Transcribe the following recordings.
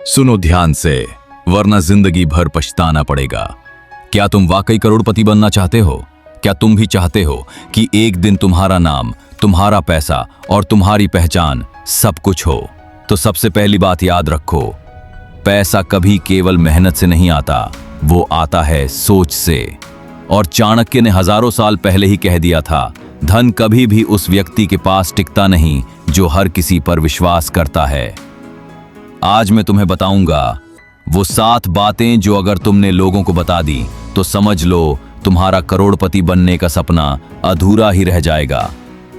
सुनो ध्यान से, वरना जिंदगी भर पछताना पड़ेगा। क्या तुम वाकई करोड़पति बनना चाहते हो? क्या तुम भी चाहते हो कि एक दिन तुम्हारा नाम, तुम्हारा पैसा और तुम्हारी पहचान सब कुछ हो? तो सबसे पहली बात याद रखो, पैसा कभी केवल मेहनत से नहीं आता, वो आता है सोच से। और चाणक्य ने हजारों साल पहले ही कह दिया था, धन कभी भी उस व्यक्ति के पास टिकता नहीं जो हर किसी पर विश्वास करता है। आज मैं तुम्हें बताऊंगा वो 7 बातें जो अगर तुमने लोगों को बता दी तो समझ लो तुम्हारा करोड़पति बनने का सपना अधूरा ही रह जाएगा।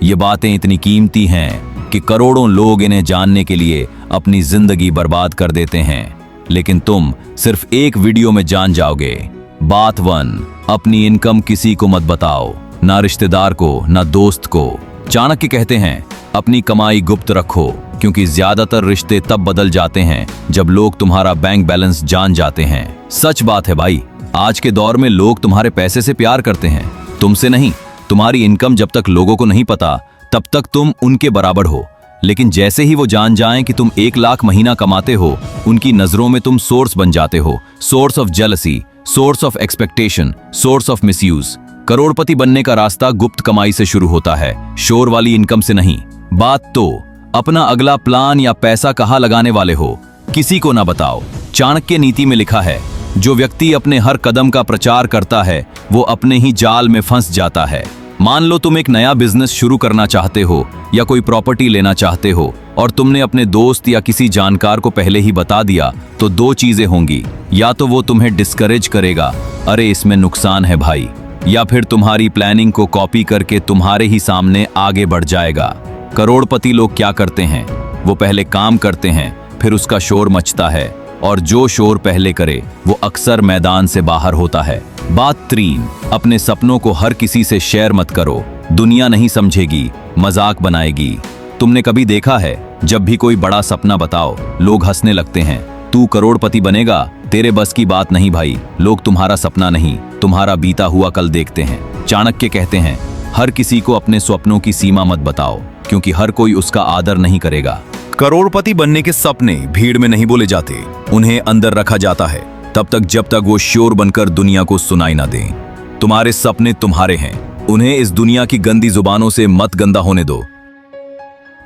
ये बातें इतनी कीमती हैं कि करोड़ों लोग इन्हें जानने के लिए अपनी जिंदगी बर्बाद कर देते हैं, लेकिन तुम सिर्फ एक वीडियो में जान जाओगे। बात 1, अपनी इनकम किसी को मत बताओ, ना रिश्तेदार को, ना दोस्त को। चाणक्य कहते हैं, अपनी कमाई गुप्त रखो, क्योंकि ज्यादातर रिश्ते तब बदल जाते हैं जब लोग तुम्हारा बैंक बैलेंस जान जाते हैं। सच बात है भाई, आज के दौर में लोग तुम्हारे पैसे से प्यार करते हैं, तुमसे नहीं। तुम्हारी इनकम जब तक लोगों को नहीं पता तब तक तुम उनके बराबर हो, लेकिन जैसे ही वो जान जाएं कि तुम 1 लाख महीना कमाते हो, उनकी नजरों में तुम सोर्स बन जाते हो। Source of jealousy, source of expectation, source of misuse. करोड़पति बनने का रास्ता गुप्त कमाई से शुरू होता है, शोर वाली इनकम से नहीं। बात 2, अपना अगला प्लान या पैसा कहाँ लगाने वाले हो किसी को ना बताओ। चाणक्य नीति में लिखा है, जो व्यक्ति अपने हर कदम का प्रचार करता है वो अपने ही जाल में फंस जाता है। मान लो तुम एक नया बिजनेस शुरू करना चाहते हो या कोई प्रॉपर्टी लेना चाहते हो और तुमने अपने दोस्त या किसी जानकार को पहले ही बता दिया, तो 2 चीजें होंगी। या तो वो तुम्हें डिस्करेज करेगा, अरे इसमें नुकसान है भाई, या फिर तुम्हारी प्लानिंग को कॉपी करके तुम्हारे ही सामने आगे बढ़ जाएगा। करोड़पति लोग क्या करते हैं, वो पहले काम करते हैं, फिर उसका शोर मचता है, और जो शोर पहले करे वो अक्सर मैदान से बाहर होता है। बात 3, अपने सपनों को हर किसी से शेयर मत करो, दुनिया नहीं समझेगी, मजाक बनाएगी। तुमने कभी देखा है, जब भी कोई बड़ा सपना बताओ लोग हंसने लगते हैं, तू करोड़पति बनेगा, तेरे बस की बात नहीं भाई। लोग तुम्हारा सपना नहीं, तुम्हारा बीता हुआ कल देखते हैं। चाणक्य कहते हैं, हर किसी को अपने स्वप्नों की सीमा मत बताओ, क्योंकि हर कोई उसका आदर नहीं करेगा। करोड़पति बनने के सपने भीड़ में नहीं बोले जाते, उन्हें अंदर रखा जाता है, तब तक जब तक वो शोर बनकर दुनिया को सुनाई ना दें। तुम्हारे सपने तुम्हारे हैं, उन्हें इस दुनिया की गंदी जुबानों से मत गंदा होने दो।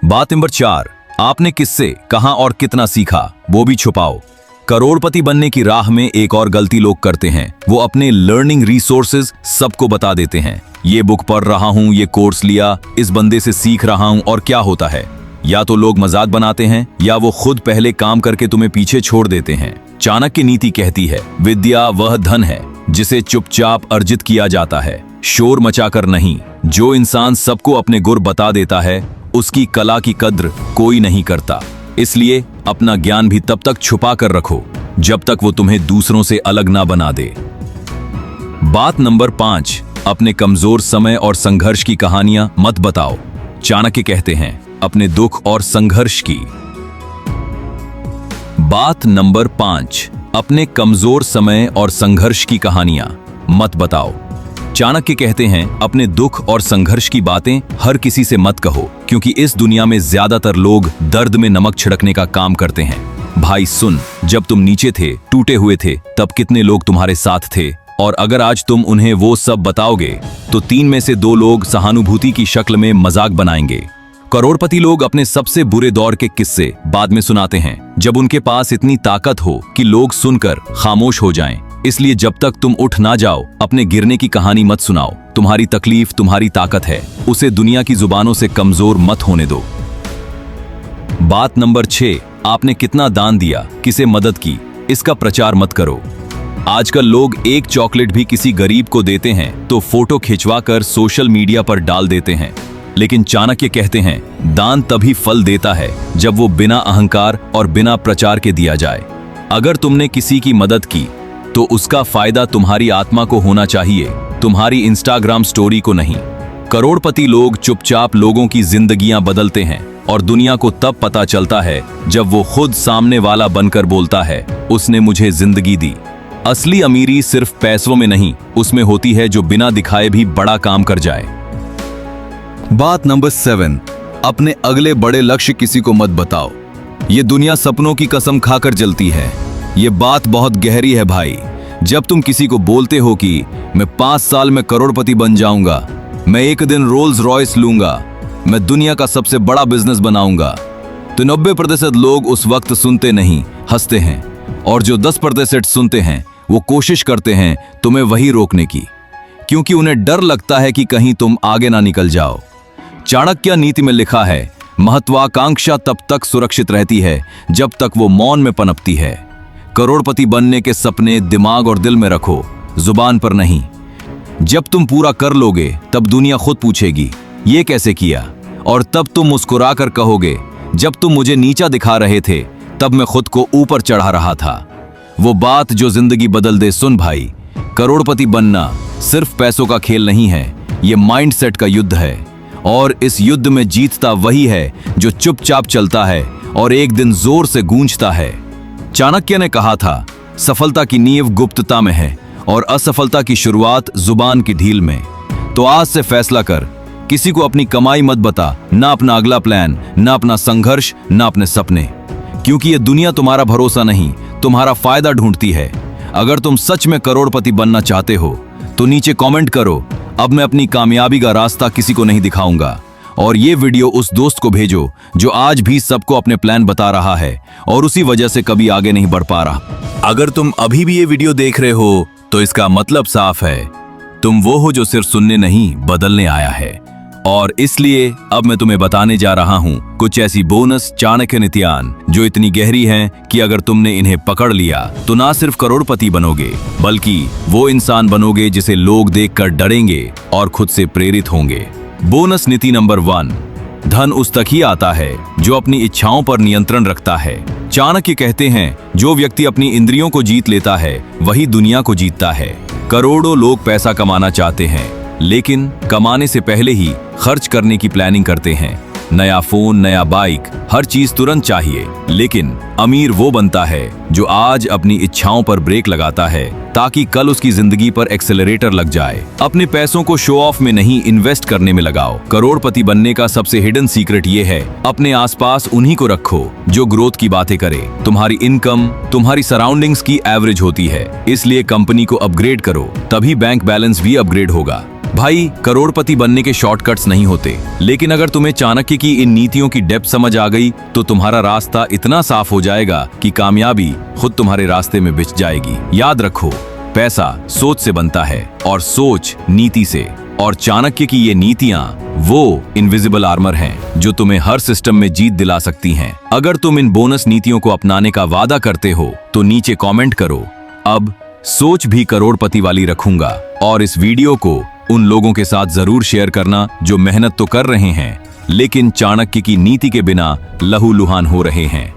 बात नंबर 4, आपने किससे, कहां और कितना सीखा वो भी छुपाओ। करोड़पति बनने की राह में एक और गलती लोग करते हैं, वो अपने लर्निंग रिसोर्सेज सबको बता देते हैं। ये बुक पढ़ रहा हूं, ये कोर्स लिया, इस बंदे से सीख रहा हूं। और क्या होता है, या तो लोग मजाक बनाते हैं या वो खुद पहले काम करके तुम्हें पीछे छोड़ देते हैं। चाणक्य नीति कहती है, विद्या वह धन है जिसे चुपचाप अर्जित किया जाता है, शोर मचाकर नहीं। जो इंसान सबको अपने गुर बता देता है, उसकी कला की कद्र कोई नहीं करता। इसलिए अपना ज्ञान भी तब तक छुपा कर रखो जब तक वो तुम्हें दूसरों से अलग ना बना दे। बात नंबर 5, अपने कमजोर समय और संघर्ष की कहानियां मत बताओ। चाणक्य कहते हैं, अपने दुख और संघर्ष की। बात नंबर 5, अपने कमजोर समय और संघर्ष की कहानियां मत बताओ। चाणक्य कहते हैं, अपने दुख और संघर्ष की बातें हर किसी से मत कहो, क्योंकि इस दुनिया में ज्यादातर लोग दर्द में नमक छिड़कने का काम करते हैं। भाई सुन, जब तुम नीचे थे, टूटे हुए थे, तब कितने लोग तुम्हारे साथ थे, और अगर आज तुम उन्हें वो सब बताओगे तो 3 में से 2 लोग सहानुभूति की शक्ल में मजाक बनाएंगे। करोड़पति लोग अपने सबसे बुरे दौर के किस्से बाद में सुनाते हैं, जब उनके पास इतनी ताकत हो कि लोग सुनकर खामोश हो जाएं। इसलिए जब तक तुम उठ ना जाओ, अपने गिरने की कहानी मत सुनाओ। तुम्हारी तकलीफ तुम्हारी ताकत है, उसे दुनिया की जुबानों से कमजोर मत होने दो। बात नंबर 6, आपने कितना दान दिया, किसे मदद की, इसका प्रचार मत करो। आजकल लोग एक चॉकलेट भी किसी गरीब को देते हैं तो फोटो खिंचवाकर सोशल मीडिया पर डाल देते हैं, लेकिन चाणक्य कहते हैं, दान तभी फल देता है जब वो बिना अहंकार और बिना प्रचार के दिया जाए। अगर तुमने किसी की मदद की तो उसका फायदा तुम्हारी आत्मा को होना चाहिए, तुम्हारी इंस्टाग्राम स्टोरी को नहीं। करोड़पति लोग चुपचाप लोगों की जिंदगियां बदलते हैं, और दुनिया को तब पता चलता है जब वो खुद सामने वाला बनकर बोलता है, उसने मुझे जिंदगी दी। असली अमीरी सिर्फ पैसों में नहीं, उसमें होती है जो बिना दिखाए भी बड़ा काम कर जाए। बात नंबर 7, अपने अगले बड़े लक्ष्य किसी को मत बताओ। ये दुनिया सपनों की कसम खाकर जलती है। ये बात बहुत गहरी है भाई। जब तुम किसी को बोलते हो कि मैं 5 साल में करोड़पति बन जाऊंगा, मैं एक दिन रोल्स रॉयस लूंगा, मैं दुनिया का सबसे बड़ा बिजनेस बनाऊंगा, तो 90% लोग उस वक्त सुनते नहीं, हंसते हैं। और जो 10% सुनते हैं वो कोशिश करते हैं तुम्हें वही रोकने की, क्योंकि उन्हें डर लगता है कि कहीं तुम आगे ना निकल जाओ। चाणक्य नीति में लिखा है, महत्वाकांक्षा तब तक सुरक्षित रहती है जब तक वो मौन में पनपती है। करोड़पति बनने के सपने दिमाग और दिल में रखो, जुबान पर नहीं। जब तुम पूरा कर लोगे तब दुनिया खुद पूछेगी ये कैसे किया, और तब तुम मुस्कुराकर कहोगे जब तुम मुझे नीचा दिखा रहे थे तब मैं खुद को ऊपर चढ़ा रहा था। वो बात जो जिंदगी बदल दे। सुन भाई, करोड़पति बनना सिर्फ पैसों का खेल नहीं है, ये माइंडसेट का युद्ध है। और इस युद्ध में जीतता वही है जो चुपचाप चलता है और एक दिन जोर से गूंजता है। चाणक्य ने कहा था, सफलता की नींव गुप्तता में है और असफलता की शुरुआत जुबान की ढील में। तो आज से फैसला कर, किसी को अपनी कमाई मत बता, ना अपना अगला प्लान, ना अपना संघर्ष, ना अपने सपने, क्योंकि ये दुनिया तुम्हारा भरोसा नहीं, तुम्हारा फायदा ढूंढती है। अगर तुम सच में करोड़पति बनना चाहते हो तो नीचे कमेंट करो, अब मैं अपनी कामयाबी का रास्ता किसी को नहीं दिखाऊंगा। और ये वीडियो उस दोस्त को भेजो जो आज भी सबको अपने प्लान बता रहा है और उसी वजह से कभी आगे नहीं बढ़ पा रहा। अगर तुम अभी भी ये वीडियो देख रहे हो तो इसका मतलब साफ है, तुम वो हो जो सिर्फ सुनने नहीं बदलने आया है। और इसलिए अब मैं तुम्हें बताने जा रहा हूं कुछ ऐसी बोनस चाणक्य नीतियां जो इतनी गहरी हैं कि अगर तुमने इन्हें पकड़ लिया तो ना सिर्फ करोड़पति बनोगे, बल्कि वो इंसान बनोगे जिसे लोग देखकर डरेंगे और खुद से प्रेरित होंगे। बोनस नीति नंबर 1, धन उस तक ही आता है जो अपनी इच्छाओं पर नियंत्रण रखता है। चाणक्य कहते हैं, जो व्यक्ति अपनी इंद्रियों को जीत लेता है वही दुनिया को जीतता है। करोड़ों लोग पैसा कमाना चाहते हैं, लेकिन कमाने से पहले ही खर्च करने की प्लानिंग करते हैं। नया फोन, नया बाइक, हर चीज तुरंत चाहिए। लेकिन अमीर वो बनता है जो आज अपनी इच्छाओं पर ब्रेक लगाता है ताकि कल उसकी जिंदगी पर एक्सेलरेटर लग जाए। अपने पैसों को शो ऑफ में नहीं, इन्वेस्ट करने में लगाओ। करोड़पति बनने का सबसे हिडन सीक्रेट ये है, अपने आसपास उन्हीं को रखो जो ग्रोथ की बातें करे। तुम्हारी इनकम तुम्हारी सराउंडिंग्स की एवरेज होती है, इसलिए कंपनी को अपग्रेड करो, तभी बैंक बैलेंस भी अपग्रेड होगा। भाई, करोड़पति बनने के शॉर्टकट्स नहीं होते, लेकिन अगर तुम्हें चाणक्य की इन नीतियों की डेप्थ समझ आ गई तो तुम्हारा रास्ता इतना साफ हो जाएगा कि कामयाबी खुद तुम्हारे रास्ते में बिछ जाएगी। याद रखो, पैसा सोच से बनता है और सोच नीति से। और चाणक्य की ये नीतियां वो इनविजिबल आर्मर हैं जो तुम्हें हर सिस्टम में जीत दिला सकती हैं। अगर तुम इन बोनस नीतियों को अपनाने का वादा करते हो तो नीचे कमेंट करो, अब सोच भी करोड़पति वाली रखूंगा। और इस वीडियो को उन लोगों के साथ जरूर शेयर करना जो मेहनत तो कर रहे हैं लेकिन चाणक्य की नीति के बिना लहूलुहान हो रहे हैं।